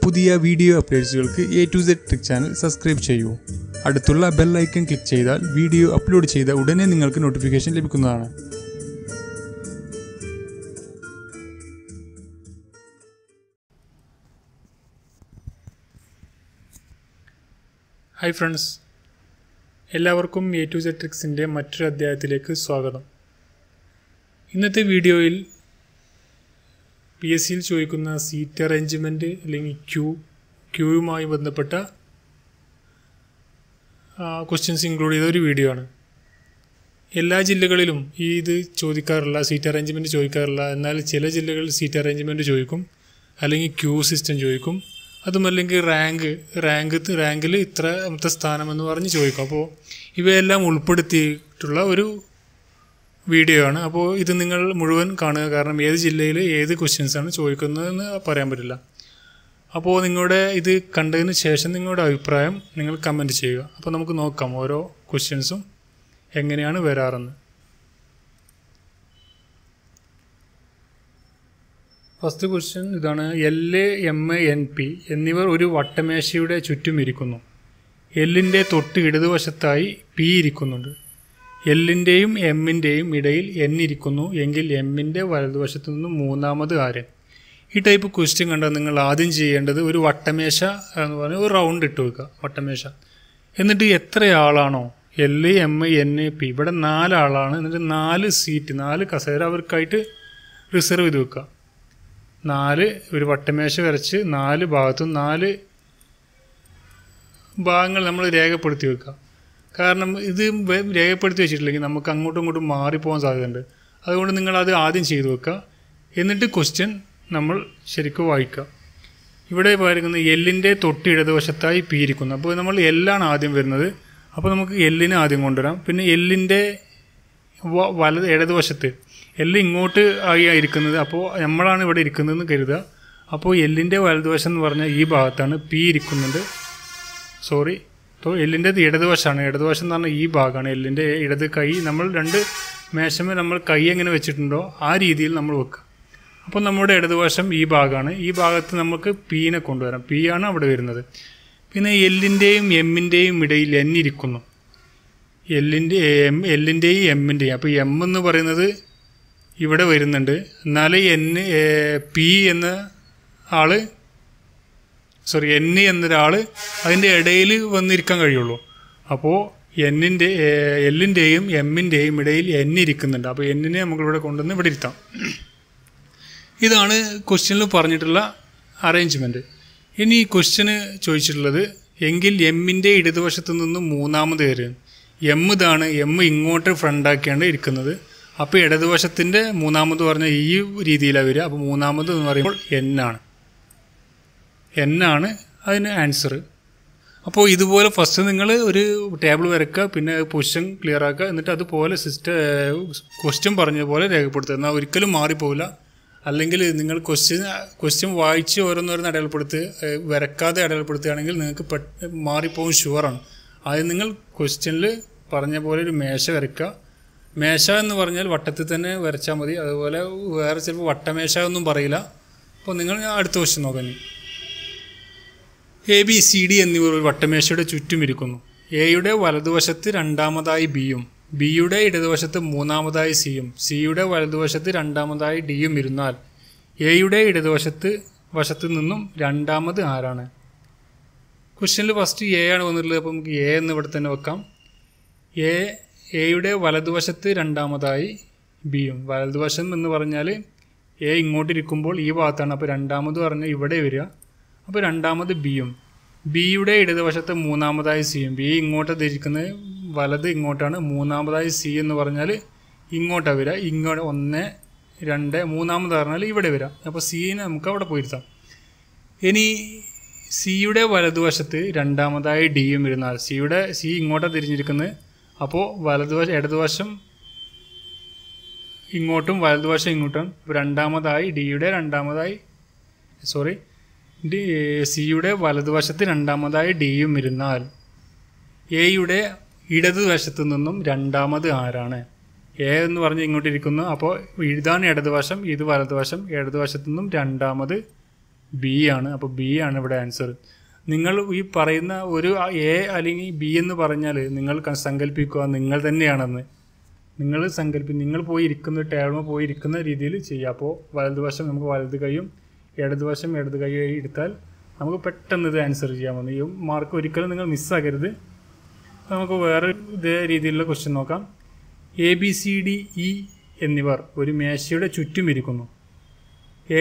പുതിയ വീഡിയോ അപ്ഡേറ്റ്സുകൾക്ക് A to Z trick channel subscribe ചെയ്യൂ. അടുത്തുള്ള ബെൽ ഐക്കൺ ക്ലിക്ക് ചെയ്താൽ വീഡിയോ അപ്ലോഡ് ചെയ്ത ഉടനെ നിങ്ങൾക്ക് നോട്ടിഫിക്കേഷൻ ലഭിക്കുന്നതാണ്. ഹായ് ഫ്രണ്ട്സ്, എല്ലാവർക്കും A to Z ട്രിക്സിൻ്റെ മറ്റൊരു അധ്യായത്തിലേക്ക് സ്വാഗതം. ഇന്നത്തെ വീഡിയോയിൽ PSCയിൽ ചോദിക്കുന്ന സീറ്റ് അറേഞ്ച്മെൻറ്റ് അല്ലെങ്കിൽ ക്യൂയുമായി ബന്ധപ്പെട്ട ക്വസ്റ്റ്യൻസ് ഇൻക്ലൂഡ് ചെയ്ത ഒരു വീഡിയോ ആണ്. എല്ലാ ജില്ലകളിലും ഇത് ചോദിക്കാറില്ല, സീറ്റ് അറേഞ്ച്മെൻറ്റ് ചോദിക്കാറില്ല. എന്നാൽ ചില ജില്ലകളിൽ സീറ്റ് അറേഞ്ച്മെൻറ്റ് ചോദിക്കും, അല്ലെങ്കിൽ ക്യൂ സിസ്റ്റം ചോദിക്കും, അതുമല്ലെങ്കിൽ റാങ്കിൽ ഇത്രാമത്തെ സ്ഥാനമെന്ന് പറഞ്ഞ് ചോദിക്കും. അപ്പോൾ ഇവയെല്ലാം ഉൾപ്പെടുത്തിയിട്ടുള്ള ഒരു വീഡിയോ ആണ്. അപ്പോൾ ഇത് നിങ്ങൾ മുഴുവൻ കാണുക, കാരണം ഏത് ജില്ലയിൽ ഏത് ക്വസ്റ്റ്യൻസാണ് ചോദിക്കുന്നതെന്ന് പറയാൻ പറ്റില്ല. അപ്പോൾ നിങ്ങളുടെ ഇത് കണ്ടതിന് ശേഷം നിങ്ങളുടെ അഭിപ്രായം നിങ്ങൾ കമൻറ്റ് ചെയ്യുക. അപ്പോൾ നമുക്ക് നോക്കാം ഓരോ ക്വസ്റ്റ്യൻസും എങ്ങനെയാണ് വരാറെന്ന്. ഫസ്റ്റ് ക്വസ്റ്റ്യൻ ഇതാണ്. LA, MA, NP എന്നിവർ ഒരു വട്ടമേശയുടെ ചുറ്റും ഇരിക്കുന്നു. എല്ലിൻ്റെ തൊട്ട് ഇടതുവശത്തായി P ഇരിക്കുന്നുണ്ട്. എല്ലിൻ്റെയും എമ്മിൻ്റെയും ഇടയിൽ N ഇരിക്കുന്നു എങ്കിൽ എമ്മിൻ്റെ വലതുവശത്തു നിന്നും മൂന്നാമത് ആര്? ഈ ടൈപ്പ് ക്വസ്റ്റ്യൻ കണ്ടാൽ നിങ്ങൾ ആദ്യം ചെയ്യേണ്ടത് ഒരു വട്ടമേശ എന്ന് പറഞ്ഞാൽ ഒരു റൗണ്ട് ഇട്ട് വെക്കുക, വട്ടമേശ. എന്നിട്ട് എത്ര ആളാണോ L, M, N, P, ഇവിടെ 4 ആളാണ്. എന്നിട്ട് 4 സീറ്റ്, 4 കസേര അവർക്കായിട്ട് റിസർവ് ചെയ്ത് വെക്കുക. 4 ഒരു വട്ടമേശ വരച്ച് 4 ഭാഗത്തും 4 ഭാഗങ്ങൾ നമ്മൾ രേഖപ്പെടുത്തി വെക്കുക. കാരണം ഇത് രേഖപ്പെടുത്തി വെച്ചിട്ടില്ലെങ്കിൽ നമുക്ക് അങ്ങോട്ടും ഇങ്ങോട്ടും മാറിപ്പോകാൻ സാധ്യതയുണ്ട്. അതുകൊണ്ട് നിങ്ങളത് ആദ്യം ചെയ്തു വെക്കുക. എന്നിട്ട് ക്വസ്റ്റ്യൻ നമ്മൾ ശരിക്കും വായിക്കുക. ഇവിടെ പറയുന്നത് എല്ലിൻ്റെ തൊട്ട് ഇടതുവശത്തായി P ഇരിക്കുന്നു. അപ്പോൾ നമ്മൾ എല്ലാണ് ആദ്യം വരുന്നത്. അപ്പോൾ നമുക്ക് എല്ലിനെ ആദ്യം കൊണ്ടുവരാം. പിന്നെ എല്ലിൻ്റെ ഇടതുവശത്ത് എല്ല് ഇങ്ങോട്ട് ആയി ഇരിക്കുന്നത്. അപ്പോൾ നമ്മളാണ് ഇവിടെ ഇരിക്കുന്നതെന്ന് കരുതുക. അപ്പോൾ എല്ലിൻ്റെ വലതുവശം എന്ന് പറഞ്ഞാൽ ഈ ഭാഗത്താണ് P ഇരിക്കുന്നുണ്ട്. അപ്പോൾ എല്ലിൻ്റെ ഇടതുവശമാണ്. ഇടതുവശം എന്ന് പറഞ്ഞാൽ ഈ ഭാഗമാണ്. എല്ലിൻ്റെ ഇടത് കൈ നമ്മൾ 2 മേശമേൽ നമ്മൾ കൈ എങ്ങനെ വെച്ചിട്ടുണ്ടോ ആ രീതിയിൽ നമ്മൾ വെക്കുക. അപ്പോൾ നമ്മുടെ ഇടതുവശം ഈ ഭാഗമാണ്. ഈ ഭാഗത്ത് നമുക്ക് Pനെ കൊണ്ടുവരാം. P ആണ് അവിടെ വരുന്നത്. പിന്നെ എല്ലിൻ്റെയും എമ്മിൻ്റെയും ഇടയിൽ N ഇരിക്കുന്നു. എല്ലിൻ്റെയും എമ്മിൻ്റെയും. അപ്പോൾ M എന്ന് പറയുന്നത് ഇവിടെ വരുന്നുണ്ട്. എന്നാലേ P എന്ന ആള് N എന്നൊരാൾ അതിൻ്റെ ഇടയിൽ വന്നിരിക്കാൻ കഴിയുള്ളൂ. അപ്പോൾ എല്ലിൻ്റെയും എമ്മിൻ്റെയും ഇടയിൽ N ഇരിക്കുന്നുണ്ട്. അപ്പോൾ Nനെ നമുക്കിവിടെ കൊണ്ടുവന്ന് ഇവിടെ ഇരുത്താം. ഇതാണ് ക്വസ്റ്റ്യനിൽ പറഞ്ഞിട്ടുള്ള അറേഞ്ച്മെൻറ്റ്. ഇനി ഈ ക്വസ്റ്റ്യന് ചോദിച്ചിട്ടുള്ളത് എങ്കിൽ എമ്മിൻ്റെ ഇടതുവശത്തു നിന്നും മൂന്നാമത് പേര് M ഇതാണ്. M ഇങ്ങോട്ട് ഫ്രണ്ടാക്കിയാണ് ഇരിക്കുന്നത്. അപ്പോൾ ഇടതുവശത്തിൻ്റെ മൂന്നാമത് പറഞ്ഞാൽ ഈ രീതിയിലാണ് വരിക. അപ്പോൾ മൂന്നാമത് എന്ന് പറയുമ്പോൾ N ആണ് അതിന് ആൻസർ. അപ്പോൾ ഇതുപോലെ ഫസ്റ്റ് നിങ്ങൾ ഒരു ടേബിൾ വരയ്ക്കുക, പിന്നെ പൊസിഷൻ ക്ലിയർ ആക്കുക, എന്നിട്ട് അതുപോലെ ക്വസ്റ്റ്യൻ പറഞ്ഞതുപോലെ രേഖപ്പെടുത്തുക. എന്നാൽ ഒരിക്കലും മാറിപ്പോവില്ല. അല്ലെങ്കിൽ നിങ്ങൾ ക്വസ്റ്റ്യൻ വായിച്ച് ഓരോന്നോരോന്ന് വരക്കാതെ അടയാളപ്പെടുത്തുകയാണെങ്കിൽ നിങ്ങൾക്ക് മാറിപ്പോകും, ഷുവറാണ്. ആദ്യം നിങ്ങൾ ക്വസ്റ്റ്യനിൽ പറഞ്ഞ പോലെ ഒരു മേശ വരയ്ക്കുക. മേശ എന്ന് പറഞ്ഞാൽ വട്ടത്തിൽ തന്നെ വരച്ചാൽ മതി. അതുപോലെ വേറെ ചിലപ്പോൾ വട്ടമേശ ഒന്നും പറയില്ല. അപ്പോൾ നിങ്ങൾ അടുത്ത ക്വസ്റ്റ്യൻ നോക്കാൻ. A, B, C, D എന്നിവർ ഒരു വട്ടമേശയുടെ ചുറ്റും ഇരിക്കുന്നു. എയുടെ വലതുവശത്ത് രണ്ടാമതായി ബിയും ബിയുടെ ഇടതുവശത്ത് മൂന്നാമതായി സിയും സിയുടെ വലതുവശത്ത് രണ്ടാമതായി ഡിയും ഇരുന്നാൽ എയുടെ വശത്ത് നിന്നും രണ്ടാമത് ആരാണ്? ക്വസ്റ്റ്യനിൽ ഫസ്റ്റ് എ ആണ് വന്നിട്ടുള്ളത്. അപ്പോൾ നമുക്ക് എ എന്ന് ഇവിടെ തന്നെ വെക്കാം. എയുടെ വലതുവശത്ത് രണ്ടാമതായി ബിയും. വലതുവശം എന്ന് പറഞ്ഞാൽ എ ഇങ്ങോട്ടിരിക്കുമ്പോൾ ഈ ഭാഗത്താണ്. അപ്പോൾ രണ്ടാമത് പറഞ്ഞാൽ ഇവിടെ വരിക. അപ്പോൾ രണ്ടാമത് ബിയും ബിയുടെ ഇടതുവശത്ത് മൂന്നാമതായി സിയും. ബി ഇങ്ങോട്ട് തിരിക്കുന്നത് വലത് ഇങ്ങോട്ടാണ്. മൂന്നാമതായി സി എന്ന് പറഞ്ഞാൽ ഇങ്ങോട്ടാണ് വരിക. ഇങ്ങോട്ട് 1, 2 മൂന്നാമത് പറഞ്ഞാൽ ഇവിടെ വരിക. അപ്പോൾ സീനെ നമുക്ക് അവിടെ പോയിരുത്താം. ഇനി സിയുടെ വലതുവശത്ത് രണ്ടാമതായി ഡിയും ഇരുന്നാൽ സി ഇങ്ങോട്ടാണ് തിരിഞ്ഞിരിക്കുന്നത്. അപ്പോൾ ഇടതുവശം ഇങ്ങോട്ടും വലതുവശം ഇങ്ങോട്ടും. രണ്ടാമതായി സിയുടെ വലതുവശത്ത് രണ്ടാമതായി ഡിയും ഇരുന്നാൽ എയുടെ ഇടതുവശത്തു നിന്നും രണ്ടാമത് ആരാണ്? എ എന്ന് പറഞ്ഞ് ഇങ്ങോട്ടിരിക്കുന്നു. അപ്പോൾ ഇതാണ് ഇടതുവശം, ഇത് വലതുവശം. ഇടതുവശത്തു നിന്നും രണ്ടാമത് ബി ആണ്. അപ്പോൾ ബി ആണ് ഇവിടെ ആൻസർ. നിങ്ങൾ ഈ പറയുന്ന ഒരു എ അല്ലെങ്കിൽ ബി എന്ന് പറഞ്ഞാൽ നിങ്ങൾ സങ്കല്പിക്കുക നിങ്ങൾ തന്നെയാണെന്ന്. നിങ്ങൾ പോയി ഇരിക്കുന്ന ടേബിളിൽ പോയി ഇരിക്കുന്ന രീതിയിൽ ചെയ്യുക. അപ്പോൾ വലതുവശം നമുക്ക് വലത് കൈയും ഇടതുവശം ഇടത് കൈ എടുത്താൽ നമുക്ക് പെട്ടെന്ന് ഇത് ആൻസർ ചെയ്യാമെന്ന്. ഈ മാർക്ക് ഒരിക്കലും നിങ്ങൾ മിസ്സാക്കരുത്. നമുക്ക് വേറെ ഇതേ രീതിയിലുള്ള ക്വസ്റ്റ്യൻ നോക്കാം. ABCDE എന്നിവർ ഒരു മേശയുടെ ചുറ്റും ഇരിക്കുന്നു.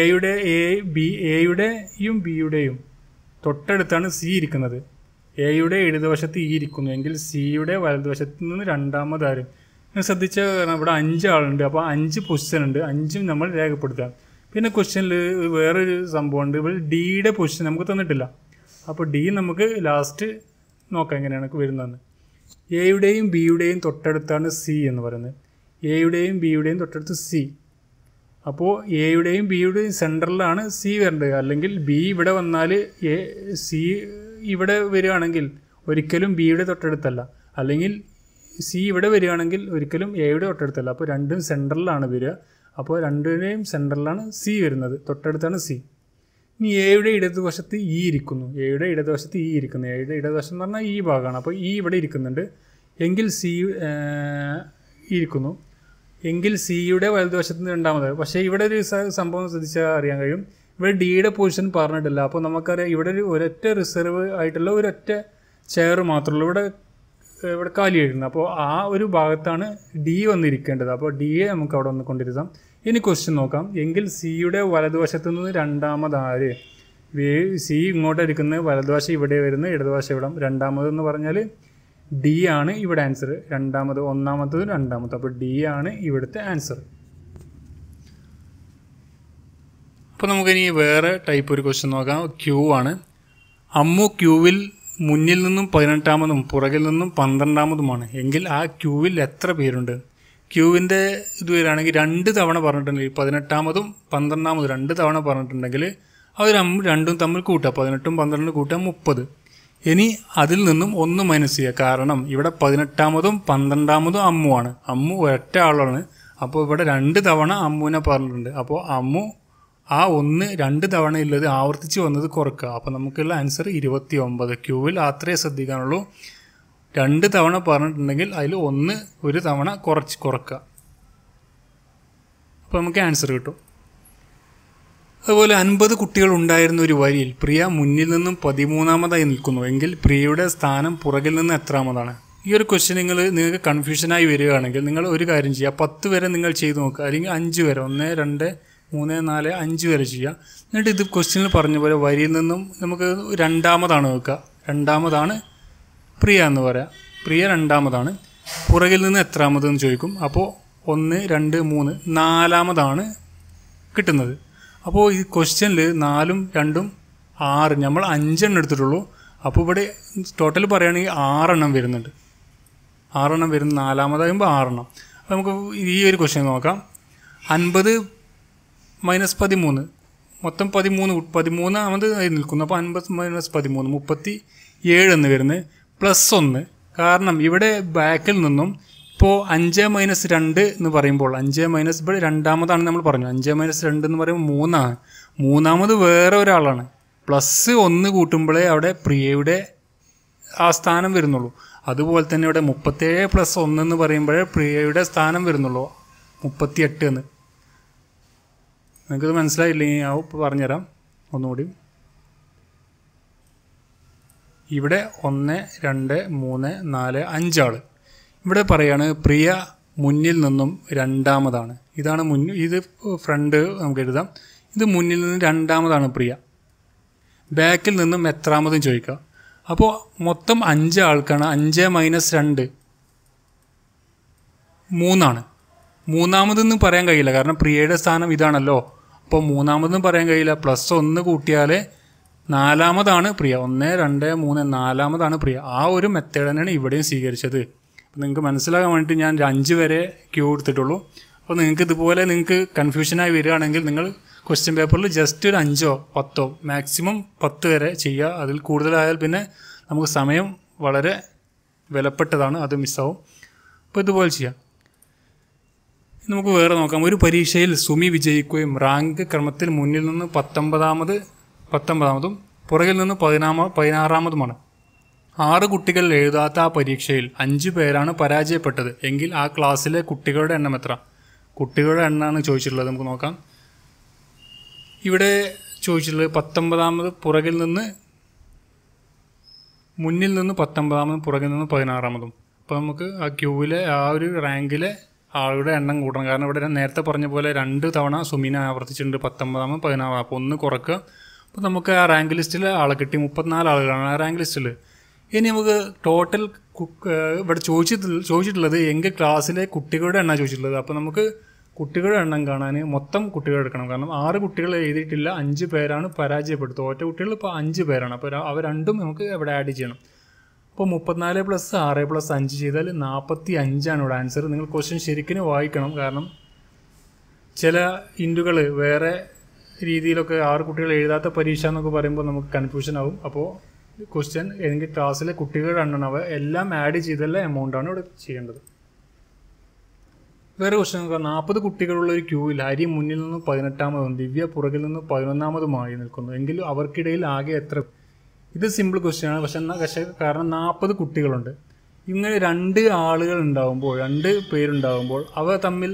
എയുടെയും ബിയുടെയും തൊട്ടടുത്താണ് സി ഇരിക്കുന്നത്. എയുടെ ഇടതുവശത്ത് ഇ ഇരിക്കുന്നു എങ്കിൽ സിയുടെ വലതുവശത്ത് നിന്ന് രണ്ടാമതാരും. നിങ്ങൾ ശ്രദ്ധിച്ച ഇവിടെ 5 ആളുണ്ട്. അപ്പോൾ 5 പൊസിഷൻ ഉണ്ട്. 5ഉം നമ്മൾ രേഖപ്പെടുത്താം. പിന്നെ ക്വസ്റ്റ്യനിൽ വേറൊരു സംഭവമുണ്ട്. ഇവിടെ ഡിയുടെ പൊസിഷൻ നമുക്ക് തന്നിട്ടില്ല. അപ്പോൾ ഡി നമുക്ക് ലാസ്റ്റ് നോക്കാം എങ്ങനെയാണ് വരുന്നതെന്ന്. എയുടെയും ബിയുടെയും തൊട്ടടുത്താണ് സി എന്ന് പറയുന്നത്. എയുടെയും ബിയുടെയും തൊട്ടടുത്ത് സി. അപ്പോൾ എയുടെയും ബിയുടെയും സെൻറ്ററിലാണ് സി വരേണ്ടത്. അല്ലെങ്കിൽ ബി ഇവിടെ വന്നാൽ സി ഇവിടെ വരികയാണെങ്കിൽ ഒരിക്കലും ബിയുടെ തൊട്ടടുത്തല്ല. അല്ലെങ്കിൽ സി ഇവിടെ വരികയാണെങ്കിൽ ഒരിക്കലും എയുടെ തൊട്ടടുത്തല്ല. അപ്പോൾ രണ്ടും സെൻറ്ററിലാണ് വരിക. അപ്പോൾ രണ്ടിൻ്റെയും സെൻറ്ററിലാണ് സി വരുന്നത്. തൊട്ടടുത്താണ് സി. ഇനി എയുടെ ഇടതുവശത്ത് ഇ ഇരിക്കുന്നു. എയുടെ ഇടതുവശത്ത് ഇ ഇരിക്കുന്നു. എയുടെ ഇടതുവശം എന്ന് പറഞ്ഞാൽ ഈ ഭാഗമാണ്. അപ്പോൾ ഇ ഇവിടെ ഇരിക്കുന്നുണ്ട് എങ്കിൽ സി ഇരിക്കുന്നു എങ്കിൽ സിയുടെ വലതുവശത്ത് നിന്ന് രണ്ടാമത്. പക്ഷേ ഇവിടെ ഒരു സംഭവം ശ്രദ്ധിച്ചാൽ അറിയാൻ കഴിയും. ഇവിടെ ഡിയുടെ പൊസിഷൻ പറഞ്ഞിട്ടില്ല. അപ്പോൾ നമുക്കറിയാം ഇവിടെ ഒരൊറ്റ റിസർവ് ആയിട്ടുള്ള ഒരൊറ്റ ചെയർ മാത്രമേ ഇവിടെ കാലിയായിരുന്നു. അപ്പോൾ ആ ഒരു ഭാഗത്താണ് ഡി വന്നിരിക്കേണ്ടത്. അപ്പോൾ ഡിയെ നമുക്ക് അവിടെ വന്ന് കൊണ്ടിരുത്താം. ഇനി ക്വസ്റ്റ്യൻ നോക്കാം. എങ്കിൽ സിയുടെ വലതുവശത്തു നിന്ന് രണ്ടാമതാര്? സി ഇങ്ങോട്ട് ഇരിക്കുന്നത്, വലതുവശം ഇവിടെ വരുന്നത്, ഇടതുവശം ഇവിടെ. രണ്ടാമതെന്ന് പറഞ്ഞാൽ ഡി ആണ് ഇവിടെ ആൻസർ. ഒന്നാമത്തതും രണ്ടാമത്തും. അപ്പോൾ ഡി ആണ് ഇവിടുത്തെ ആൻസർ. അപ്പോൾ നമുക്കിനി വേറെ ടൈപ്പ് ഒരു ക്വസ്റ്റ്യൻ നോക്കാം. ക്യൂ ആണ്. അമ്മു ക്യൂവിൽ മുന്നിൽ നിന്നും 18-മതും പുറകിൽ നിന്നും 12-മതുമാണ് എങ്കിൽ ആ ക്യൂവിൽ എത്ര പേരുണ്ട്? ക്യൂവിൻ്റെ ഇത് വരികയാണെങ്കിൽ 2 തവണ പറഞ്ഞിട്ടുണ്ടെങ്കിൽ 18-മതും 12-മതും 2 തവണ പറഞ്ഞിട്ടുണ്ടെങ്കിൽ അവർ രണ്ടും തമ്മിൽ കൂട്ടുക. 18ഉം 12ഉം കൂട്ടുക 30. ഇനി അതിൽ നിന്നും 1 മൈനസ് ചെയ്യുക. കാരണം ഇവിടെ 18-മതും 12-മതും അമ്മുവാണ്. അമ്മു ഒറ്റ ആളാണ്. അപ്പോൾ ഇവിടെ 2 തവണ അമ്മുവിനെ പറഞ്ഞിട്ടുണ്ട്. അപ്പോൾ അമ്മു ആ 1 2 തവണ ഉള്ളത് ആവർത്തിച്ച് വന്നത് കുറക്കുക. അപ്പോൾ നമുക്കുള്ള ആൻസർ 29. ക്യൂവിൽ അത്രേ ശ്രദ്ധിക്കാനുള്ളൂ. 2 തവണ പറഞ്ഞിട്ടുണ്ടെങ്കിൽ അതിൽ 1 തവണ കുറക്കുക. അപ്പോൾ നമുക്ക് ആൻസർ കിട്ടും. അതുപോലെ 50 കുട്ടികൾ ഉണ്ടായിരുന്ന ഒരു വരിയിൽ പ്രിയ മുന്നിൽ നിന്നും 13-മതായി നിൽക്കുന്നു എങ്കിൽ പ്രിയയുടെ സ്ഥാനം പുറകിൽ നിന്ന് എത്രാമതാണ്? ഈ ഒരു ക്വസ്റ്റ്യൻ നിങ്ങൾക്ക് കൺഫ്യൂഷനായി വരികയാണെങ്കിൽ നിങ്ങൾ ഒരു കാര്യം ചെയ്യുക. 10 വരെ നിങ്ങൾ ചെയ്ത് നോക്കുക. അല്ലെങ്കിൽ 5 വരെ 1 2 3 4 5 വരെ ചെയ്യുക. എന്നിട്ട് ഇത് ക്വസ്റ്റ്യനിൽ പറഞ്ഞ പോലെ വരിയിൽ നിന്നും നമുക്ക് 2-മതാണ് വെക്കുക. 2-മതാണ് പ്രിയ എന്ന് പറയാം. പ്രിയ 2-മതാണ്. പുറകിൽ നിന്ന് എത്രാമതെന്ന് ചോദിക്കും. അപ്പോൾ 1 2 3 4-മതാണ് കിട്ടുന്നത്. അപ്പോൾ ഈ ക്വസ്റ്റ്യനിൽ 4ഉം 2ഉം 6, നമ്മൾ 5 എണ്ണം എടുത്തിട്ടുള്ളൂ. അപ്പോൾ ഇവിടെ ടോട്ടൽ പറയുകയാണെങ്കിൽ 6 എണ്ണം വരുന്നുണ്ട്. 6 എണ്ണം വരുന്ന 4-മതാകുമ്പോൾ 6 എണ്ണം. അപ്പോൾ നമുക്ക് ഈ ഒരു ക്വസ്റ്റ്യൻ നോക്കാം. 50 മൈനസ് 13 മൊത്തം 13-മത് നിൽക്കുന്നു. അപ്പോൾ 50 മൈനസ് 13 37 എന്ന് വരുന്നത്. +1 കാരണം ഇവിടെ ബാക്കിൽ നിന്നും ഇപ്പോൾ 5 മൈനസ് 2 എന്ന് പറയുമ്പോൾ 5 മൈനസ് ഇവിടെ 2-മതാണ് നമ്മൾ പറഞ്ഞു. 5 മൈനസ് 2 എന്ന് പറയുമ്പോൾ 3ആണ്. 3-മത് വേറെ ഒരാളാണ്. +1 കൂട്ടുമ്പോഴേ അവിടെ പ്രിയയുടെ ആ സ്ഥാനം വരുന്നുള്ളൂ. അതുപോലെ തന്നെ ഇവിടെ 37 + 1 എന്ന് പറയുമ്പോഴേ പ്രിയയുടെ സ്ഥാനം വരുന്നുള്ളൂ. 38 എന്ന്. നിങ്ങൾക്കത് മനസ്സിലായില്ലെങ്കിൽ ഞാൻ പറഞ്ഞുതരാം ഒന്നുകൂടി. ഇവിടെ 1 2 3 4 5 ആൾ. ഇവിടെ പറയാണ് പ്രിയ മുന്നിൽ നിന്നും 2-മതാണ്. ഇതാണ് ഇത് ഫ്രണ്ട് നമുക്ക് എഴുതാം. ഇത് മുന്നിൽ നിന്നും 2-മതാണ് പ്രിയ. ബാക്കിൽ നിന്നും എത്രാമതും ചോദിക്കുക. അപ്പോൾ മൊത്തം 5 ആൾക്കാണ്. 5 മൈനസ് 2 3ആണ്. 3-മതെന്ന് പറയാൻ കഴിയില്ല. കാരണം പ്രിയയുടെ സ്ഥാനം ഇതാണല്ലോ. അപ്പോൾ 3-മതെന്ന് പറയാൻ കഴിയില്ല. +1 കൂട്ടിയാൽ 4-മതാണ് പ്രിയ. 1 2 3 4-മതാണ് പ്രിയ. ആ ഒരു മെത്തേഡ് തന്നെയാണ് ഇവിടെയും സ്വീകരിച്ചത്. അപ്പോൾ നിങ്ങൾക്ക് മനസ്സിലാകാൻ വേണ്ടിയിട്ട് ഞാൻ 5 വരെ ക്യൂ എടുത്തിട്ടുള്ളൂ. അപ്പോൾ നിങ്ങൾക്ക് ഇതുപോലെ നിങ്ങൾക്ക് കൺഫ്യൂഷനായി വരികയാണെങ്കിൽ നിങ്ങൾ ക്വസ്റ്റ്യൻ പേപ്പറിൽ ജസ്റ്റ് ഒരു 5ഓ 10ഓ മാക്സിമം 10 വരെ ചെയ്യുക. അതിൽ കൂടുതലായാൽ പിന്നെ നമുക്ക് സമയം വളരെ വിലപ്പെട്ടതാണ്, അത് മിസ്സാവും. അപ്പോൾ ഇതുപോലെ ചെയ്യാം. നമുക്ക് വേറെ നോക്കാം. ഒരു പരീക്ഷയിൽ സുമി വിജയിക്കുകയും റാങ്ക് ക്രമത്തിൽ മുന്നിൽ നിന്ന് 19-മത് 19-ാമതും പുറകിൽ നിന്ന് 16-ാമതുമാണ്. 6 കുട്ടികൾ എഴുതാത്ത ആ പരീക്ഷയിൽ 5 പേരാണ് പരാജയപ്പെട്ടത് എങ്കിൽ ആ ക്ലാസ്സിലെ കുട്ടികളുടെ എണ്ണം എത്ര? കുട്ടികളുടെ എണ്ണമാണ് ചോദിച്ചിട്ടുള്ളത്. നമുക്ക് നോക്കാം. ഇവിടെ ചോദിച്ചിട്ടുള്ളത് 19-ാമത് പുറകിൽ നിന്ന്, മുന്നിൽ നിന്ന് 19-ാമതും പുറകിൽ നിന്ന് 16-ാമതും. അപ്പോൾ നമുക്ക് ആ ക്യൂവിലെ ആ ഒരു റാങ്കിലെ ആളുടെ എണ്ണം കൂട്ടണം. കാരണം ഇവിടെ നേരത്തെ പറഞ്ഞ പോലെ 2 തവണ സുമീന ആവർത്തിച്ചിട്ടുണ്ട് 19-ാമതും 16-ാമതും. അപ്പോൾ 1 കുറക്കുക. അപ്പോൾ നമുക്ക് ആ റാങ്ക് ലിസ്റ്റിൽ ആളെ കിട്ടി. 34 ആളുകളാണ് ആ റാങ്ക് ലിസ്റ്റിൽ. ഇനി നമുക്ക് ടോട്ടൽ ഇവിടെ ചോദിച്ചിട്ടുള്ളത് എങ്കിൽ ക്ലാസ്സിലെ കുട്ടികളുടെ എണ്ണം ചോദിച്ചിട്ടുള്ളത്. അപ്പോൾ നമുക്ക് കുട്ടികളുടെ എണ്ണം കാണാൻ മൊത്തം കുട്ടികൾ എടുക്കണം. കാരണം 6 കുട്ടികൾ എഴുതിയിട്ടില്ല, 5 പേരാണ് പരാജയപ്പെട്ടത്. ഒറ്റ കുട്ടികൾ ഇപ്പോൾ 5 പേരാണ്. അപ്പോൾ അവ രണ്ടും നമുക്ക് ഇവിടെ ആഡ് ചെയ്യണം. അപ്പോൾ 34 + 6 + 5 ചെയ്താൽ 45 ഇവിടെ ആൻസർ. നിങ്ങൾ ക്വസ്റ്റ്യൻ ശരിക്കും വായിക്കണം. കാരണം ചില ഇൻറ്റുകൾ വേറെ രീതിയിലൊക്കെ 6 കുട്ടികൾ എഴുതാത്ത പരീക്ഷ എന്നൊക്കെ പറയുമ്പോൾ നമുക്ക് കൺഫ്യൂഷൻ ആവും. അപ്പോൾ ക്വസ്റ്റ്യൻ എനിക്ക് ക്ലാസ്സിലെ കുട്ടികളുടെ എണ്ണം അവ എല്ലാം ആഡ് ചെയ്തുള്ള എമൗണ്ടാണ് ഇവിടെ ചെയ്യേണ്ടത്. വേറെ ക്വസ്റ്റ്യൻ നോക്കാം. 40 കുട്ടികളുള്ള ഒരു ക്യൂവിൽ ഹരി മുന്നിൽ നിന്ന് 18-ാമതും ദിവ്യ പുറകിൽ നിന്ന് 11-ാമതുമായി നിൽക്കുന്നു. എങ്കിലും അവർക്കിടയിൽ ആകെ എത്ര? ഇത് സിമ്പിൾ ക്വസ്റ്റ്യൻ ആണ്. പക്ഷേ കാരണം 40 കുട്ടികളുണ്ട്. ഇങ്ങനെ 2 ആളുകൾ ഉണ്ടാകുമ്പോൾ, 2 പേരുണ്ടാകുമ്പോൾ അവ തമ്മിൽ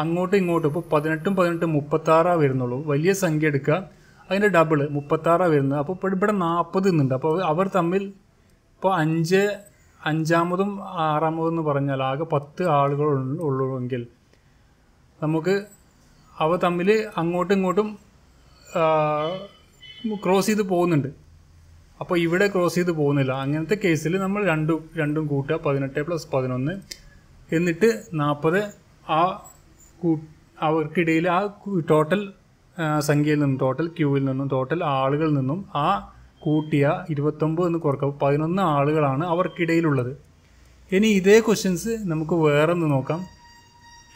അങ്ങോട്ടും ഇങ്ങോട്ടും ഇപ്പോൾ 18ഉം 18ഉം 36 വരുന്നുള്ളൂ. വലിയ സംഖ്യ എടുക്കുക, അതിൻ്റെ ഡബിൾ 36 വരുന്നത്. അപ്പോൾ ഇവിടെ 40 എന്നുണ്ട്. അപ്പോൾ അവർ തമ്മിൽ ഇപ്പോൾ 5-ാമതും 6-ാമതും എന്ന് പറഞ്ഞാൽ ആകെ 10 ആളുകൾ ഉള്ളുവെങ്കിൽ നമുക്ക് അവ തമ്മിൽ അങ്ങോട്ടും ഇങ്ങോട്ടും ക്രോസ് ചെയ്ത് പോകുന്നുണ്ട്. അപ്പോൾ ഇവിടെ ക്രോസ് ചെയ്ത് പോകുന്നില്ല. അങ്ങനത്തെ കേസിൽ നമ്മൾ രണ്ടും കൂട്ടുക, 18 + 11 എന്നിട്ട് 40 അവർക്കിടയിൽ ആ ടോട്ടൽ സംഖ്യയിൽ നിന്നും, ടോട്ടൽ ക്യൂവിൽ നിന്നും, ടോട്ടൽ ആളുകളിൽ നിന്നും ആ കൂട്ടിയ 29 എന്ന് കുറക്കുക. 11 ആളുകളാണ് അവർക്കിടയിലുള്ളത്. ഇനി ഇതേ ക്വസ്റ്റ്യൻസ് നമുക്ക് വേറെ ഒന്ന് നോക്കാം.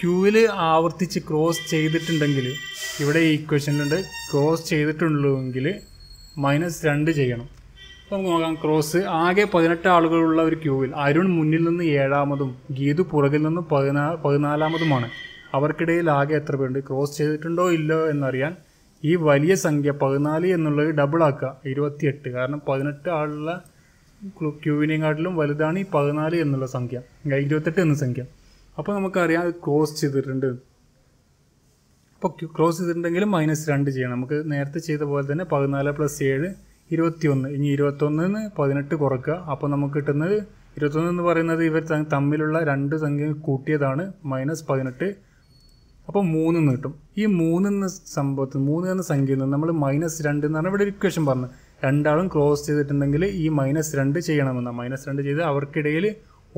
ക്യൂവിൽ ആവർത്തിച്ച് ക്രോസ് ചെയ്തിട്ടുണ്ടെങ്കിൽ, ഇവിടെ ഈ ക്വസ്റ്റ്യനിലുണ്ട് ക്രോസ് ചെയ്തിട്ടുണ്ടെങ്കിൽ -2 ചെയ്യണം. അപ്പോൾ നമുക്ക് നോക്കാം. ക്രോസ് ആകെ 18 ആളുകളുള്ള ഒരു ക്യൂവിൽ അരുൺ മുന്നിൽ നിന്ന് 7-ാമതും ഗീതു പുറകിൽ നിന്ന് 14-ാമതുമാണ്. അവർക്കിടയിൽ ആകെ എത്ര പേരുണ്ട്? ക്രോസ് ചെയ്തിട്ടുണ്ടോ ഇല്ലോ എന്നറിയാൻ ഈ വലിയ സംഖ്യ 14 എന്നുള്ളത് ഡബിൾ ആക്കുക, 28. കാരണം 18 ആളുള്ള ക്യൂവിനെക്കാട്ടിലും വലുതാണ് ഈ 14 എന്നുള്ള സംഖ്യ, 28 എന്ന സംഖ്യ. അപ്പോൾ നമുക്കറിയാം അത് ക്രോസ് ചെയ്തിട്ടുണ്ട്. അപ്പോൾ ക്രോസ് ചെയ്തിട്ടുണ്ടെങ്കിൽ -2 ചെയ്യണം. നമുക്ക് നേരത്തെ ചെയ്ത പോലെ തന്നെ 14 + 7 21. ഇനി 21 18 കുറക്കുക. അപ്പോൾ നമുക്ക് കിട്ടുന്നത് 21 എന്ന് പറയുന്നത് ഇവർ തമ്മിലുള്ള 2 സംഖ്യ കൂട്ടിയതാണ്, -18. അപ്പോൾ 3 എന്ന് കിട്ടും. ഈ 3 എന്ന സംഭവത്തിൽ 3 എന്ന സംഖ്യയിൽ നിന്ന് നമ്മൾ -2 എന്ന് പറഞ്ഞാൽ ഇവിടെ ഒരു ഇക്വേഷൻ പറഞ്ഞു. 2 ആളും ക്രോസ് ചെയ്തിട്ടുണ്ടെങ്കിൽ ഈ -2 ചെയ്യണമെന്ന്. -2 ചെയ്ത് അവർക്കിടയിൽ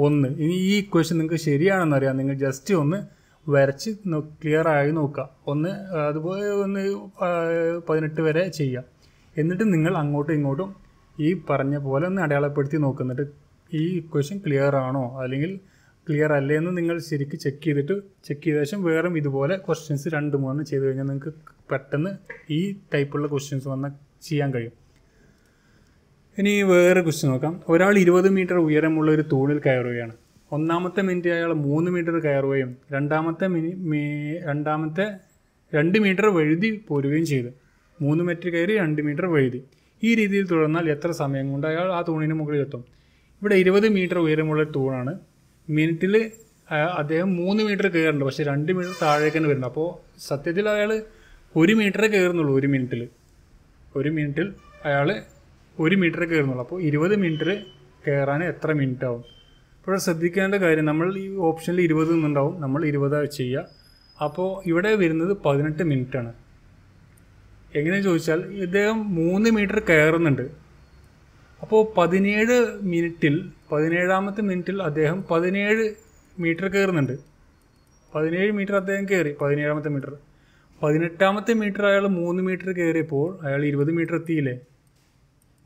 1. ഇനി ഈ ഇക്വേഷൻ നിങ്ങൾക്ക് ശരിയാണെന്നറിയാം. നിങ്ങൾ ജസ്റ്റ് ഒന്ന് വരച്ച് ക്ലിയർ ആയി നോക്കുക. അതുപോലെ 18 വരെ ചെയ്യുക. എന്നിട്ട് നിങ്ങൾ അങ്ങോട്ടും ഇങ്ങോട്ടും ഈ പറഞ്ഞ പോലെ ഒന്ന് അടയാളപ്പെടുത്തി നോക്കുന്നിട്ട് ഈ ഇക്വേഷൻ ക്ലിയർ ആണോ അല്ലെങ്കിൽ ക്ലിയർ അല്ലേ എന്ന് നിങ്ങൾ ശരിക്കും ചെക്ക് ചെയ്ത ശേഷം വേറെ ഇതുപോലെ ക്വസ്റ്റ്യൻസ് 2-3 ചെയ്ത് കഴിഞ്ഞാൽ നിങ്ങൾക്ക് പെട്ടെന്ന് ഈ ടൈപ്പുള്ള ക്വസ്റ്റ്യൻസ് വന്നാൽ ചെയ്യാൻ കഴിയും. ഇനി വേറെ ക്വസ്റ്റ്യൻ നോക്കാം. ഒരാൾ 20 മീറ്റർ ഉയരമുള്ള ഒരു തൂണിൽ കയറുകയാണ്. 1-ാമത്തെ മിനിറ്റ് അയാൾ 3 മീറ്റർ കയറുകയും രണ്ടാമത്തെ 2 മീറ്റർ വഴുതി പോരുകയും ചെയ്തു. 3 മീറ്റർ കയറി 2 മീറ്റർ വഴുതി. ഈ രീതിയിൽ തുടർന്നാൽ എത്ര സമയം കൊണ്ട് അയാൾ ആ തൂണിന് മുകളിലെത്തും? ഇവിടെ 20 മീറ്റർ ഉയരമുള്ള തൂണാണ്. മിനിറ്റിൽ അദ്ദേഹം 3 മീറ്റർ കയറുന്നുണ്ട്, പക്ഷേ 2 മീറ്റർ താഴേക്കാണ് വരുന്നത്. അപ്പോൾ സത്യത്തിൽ അയാൾ 1 മീറ്ററേ കയറുന്നുള്ളൂ. 1 മിനിറ്റിൽ അയാൾ 1 മീറ്റർ കയറുന്നുള്ളൂ. അപ്പോൾ 20 മീറ്റർ കയറാൻ എത്ര മിനിറ്റ് ആവും? ഇപ്പോൾ ശ്രദ്ധിക്കേണ്ട കാര്യം, നമ്മൾ ഈ ഓപ്ഷനിൽ 20 എന്നുണ്ടാവും, നമ്മൾ 20 ചെയ്യുക. അപ്പോൾ ഇവിടെ വരുന്നത് 18 മിനിറ്റാണ്. എങ്ങനെയാണെന്ന് ചോദിച്ചാൽ ഇദ്ദേഹം 3 മീറ്റർ കയറുന്നുണ്ട്. അപ്പോൾ 17-ാമത്തെ മിനിറ്റിൽ അദ്ദേഹം 17 മീറ്റർ കയറുന്നുണ്ട്. 17 മീറ്റർ അദ്ദേഹം കയറി. 17-ാമത്തെ മീറ്റർ. 18-ാമത്തെ മീറ്റർ അയാൾ 3 മീറ്റർ കയറിയപ്പോൾ അയാൾ 20 മീറ്റർ എത്തിയില്ലേ?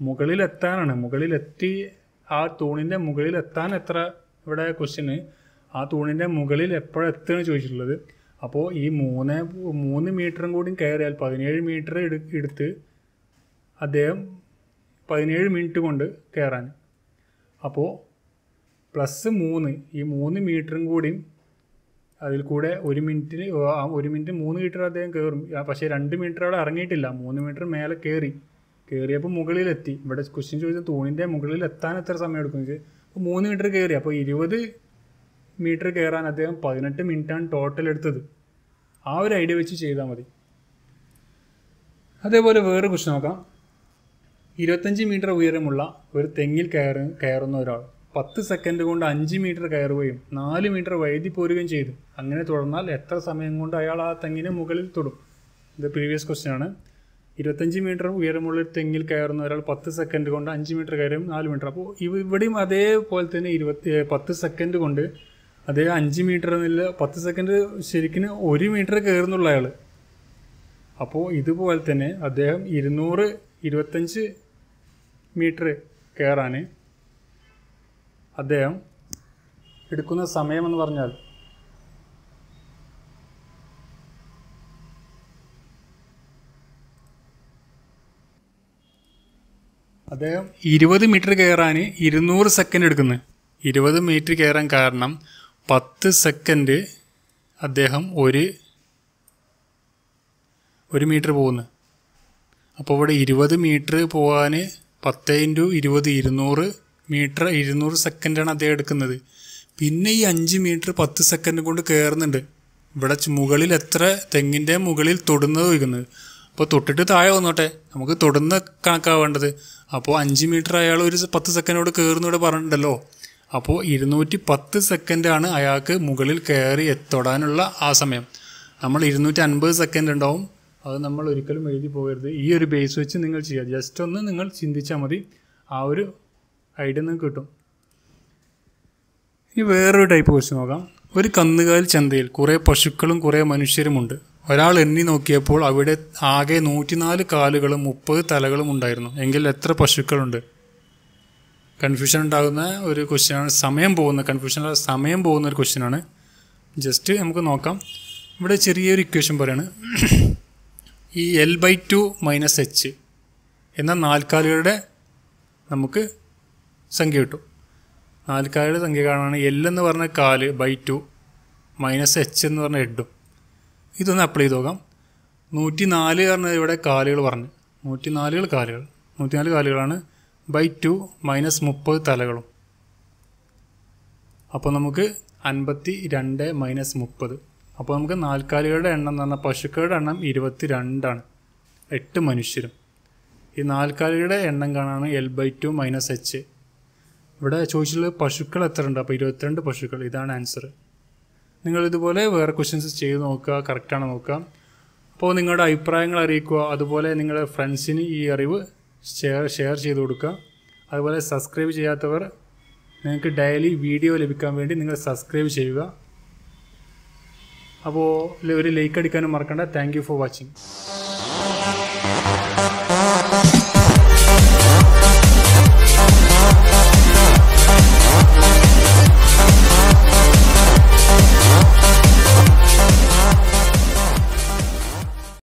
മുകളിലെത്താനാണ്. മുകളിലെത്തി ആ തൂണിൻ്റെ മുകളിലെത്താൻ എത്ര ഇവിടെ ക്വസ്റ്റ്യന്? ആ തൂണിൻ്റെ മുകളിൽ എപ്പോഴെത്തുകയാണ് ചോദിച്ചിട്ടുള്ളത്. അപ്പോൾ ഈ 3 മീറ്ററും കൂടി കയറിയാൽ 17 മീറ്റർ എടുത്ത് അദ്ദേഹം 17 മിനിറ്റ് കൊണ്ട് കയറാൻ. അപ്പോൾ +3 ഈ 3 മീറ്ററും കൂടിയും അതിൽ കൂടെ 1 മിനിറ്റ് 3 മീറ്റർ അദ്ദേഹം കയറും. പക്ഷേ 2 മീറ്റർ അവിടെ ഇറങ്ങിയിട്ടില്ല. 3 മീറ്റർ മേലെ കയറി. കയറിയപ്പോൾ മുകളിലെത്തി. ഇവിടെ ക്വസ്റ്റ്യൻ ചോദിച്ചാൽ തൂണിൻ്റെ മുകളിൽ എത്താൻ എത്ര സമയം എടുക്കും? അപ്പോൾ 3 മീറ്റർ കയറി. അപ്പോൾ 20 മീറ്റർ കയറാൻ അദ്ദേഹം 18 മിനിറ്റാണ് ടോട്ടൽ എടുത്തത്. ആ ഒരു ഐഡിയ വെച്ച് ചെയ്താൽ മതി. അതേപോലെ വേറെ ക്വസ്റ്റ്യൻ നോക്കാം. 25 മീറ്റർ ഉയരമുള്ള ഒരു തെങ്ങിൽ കയറുന്ന ഒരാൾ 10 സെക്കൻഡ് കൊണ്ട് 5 മീറ്റർ കയറുകയും 4 മീറ്റർ വൈദ്യുതി പോരുകയും ചെയ്തു. അങ്ങനെ തുടർന്നാൽ എത്ര സമയം കൊണ്ട് അയാൾ ആ തെങ്ങിന് മുകളിൽ തൊടും? ഇത് പ്രീവിയസ് ക്വസ്റ്റ്യൻ ആണ്. 25 മീറ്റർ ഉയരമുള്ള ഒരു തെങ്ങിൽ കയറുന്ന ഒരാൾ 10 സെക്കൻഡ് കൊണ്ട് 5 മീറ്റർ കയറും 4 മീറ്റർ. അപ്പോൾ ഇവിടെയും അതേപോലെ തന്നെ 10 സെക്കൻഡ് കൊണ്ട് അതേ 5 മീറ്റർ എന്നില്ല, 10 സെക്കൻഡ് ശരിക്കും 1 മീറ്റർ കയറുന്നുള്ള അയാൾ. അപ്പോൾ ഇതുപോലെ തന്നെ അദ്ദേഹം 225 മീറ്റർ കയറാൻ അദ്ദേഹം എടുക്കുന്ന സമയമെന്ന് പറഞ്ഞാൽ അദ്ദേഹം 20 മീറ്റർ കയറാൻ 200 സെക്കൻഡ് എടുക്കുന്നത്. 20 മീറ്റർ കയറാൻ കാരണം 10 സെക്കൻഡ് അദ്ദേഹം ഒരു മീറ്റർ പോകുന്നു. അപ്പോൾ ഇവിടെ 20 മീറ്റർ പോകാൻ 10 × 20 200 മീറ്റർ 200 സെക്കൻഡാണ് അദ്ദേഹം എടുക്കുന്നത്. പിന്നെ ഈ 5 മീറ്റർ 10 സെക്കൻഡ് കൊണ്ട് കയറുന്നുണ്ട്. ഇവിടെ മുകളിൽ എത്ര തെങ്ങിൻ്റെ മുകളിൽ തൊടുന്നത് ചോദിക്കുന്നത്. അപ്പോൾ തൊട്ടിട്ട് താഴെ വന്നോട്ടെ, നമുക്ക് തൊടുന്ന കണക്കാവേണ്ടത്. അപ്പോൾ 5 മീറ്റർ അയാൾ ഒരു 10 സെക്കൻഡോട് കയറുന്നൂടെ പറഞ്ഞിട്ടുണ്ടല്ലോ. അപ്പോൾ 210 സെക്കൻഡാണ് അയാൾക്ക് മുകളിൽ കയറി തൊടാനുള്ള ആ സമയം. നമ്മൾ 250 സെക്കൻഡ് ഉണ്ടാവും. അത് നമ്മൾ ഒരിക്കലും എഴുതി പോകരുത്. ഈ ഒരു ബേസ് വെച്ച് നിങ്ങൾ ചെയ്യുക. ജസ്റ്റ് ഒന്ന് നിങ്ങൾ ചിന്തിച്ചാൽ മതി, ആ ഒരു ഐഡിയ നിങ്ങൾക്ക് കിട്ടും. ഇനി വേറൊരു ടൈപ്പ് ക്വസ്റ്റ്യൻ നോക്കാം. ഒരു കന്നുകാലി ചന്തയിൽ കുറേ പശുക്കളും കുറേ മനുഷ്യരുമുണ്ട്. ഒരാൾ എണ്ണി നോക്കിയപ്പോൾ അവിടെ ആകെ 104 കാലുകളും 30 തലകളും ഉണ്ടായിരുന്നു. എങ്കിൽ എത്ര പശുക്കളുണ്ട്? കൺഫ്യൂഷൻ ഉണ്ടാകുന്ന ഒരു ക്വസ്റ്റ്യനാണ്. സമയം പോകുന്ന ഒരു ക്വസ്റ്റ്യനാണ്. ജസ്റ്റ് നമുക്ക് നോക്കാം. ഇവിടെ ചെറിയൊരു ഇക്വേഷൻ പറയാണ്. ഈ L/2 - H എന്ന 4 കാലുകളുടെ നമുക്ക് സംഖ്യ കിട്ടും. 4 കാലുകളുടെ സംഖ്യ കാണാനാണ് L എന്ന് പറഞ്ഞ കാല് /2 - H എന്ന് പറഞ്ഞ ഹെഡും. ഇതൊന്ന് അപ്ലൈ ചെയ്ത് നോക്കാം. 104 പറഞ്ഞത് ഇവിടെ കാലുകൾ പറഞ്ഞു. 104 കാലുകളാണ്. /2 - 30 തലകളും. അപ്പോൾ നമുക്ക് 52 - 30. അപ്പോൾ നമുക്ക് 4 കാലുകളുടെ എണ്ണം എന്ന് പറഞ്ഞാൽ പശുക്കളുടെ എണ്ണം 22ആണ്. 8 മനുഷ്യരും. ഈ 4 കാലുകളുടെ എണ്ണം കാണാനാണ് L/2 - H. ഇവിടെ ചോദിച്ചിട്ടുള്ളത് പശുക്കൾ എത്ര ഉണ്ട്? അപ്പോൾ 22 പശുക്കൾ. ഇതാണ് ആൻസർ. നിങ്ങളിതുപോലെ വേറെ ക്വസ്റ്റ്യൻസ് ചെയ്ത് നോക്കുക, കറക്റ്റാണ് നോക്കുക. അപ്പോൾ നിങ്ങളുടെ അഭിപ്രായങ്ങൾ അറിയിക്കുക. അതുപോലെ നിങ്ങളുടെ ഫ്രണ്ട്സിന് ഈ അറിവ് ഷെയർ ചെയ്ത് കൊടുക്കുക. അതുപോലെ സബ്സ്ക്രൈബ് ചെയ്യാത്തവർ, നിങ്ങൾക്ക് ഡെയിലി വീഡിയോ ലഭിക്കാൻ വേണ്ടി നിങ്ങൾ സബ്സ്ക്രൈബ് ചെയ്യുക. അപ്പോൾ ഒരു ലൈക്ക് അടിക്കാനും മറക്കണ്ട. Thank you for watching.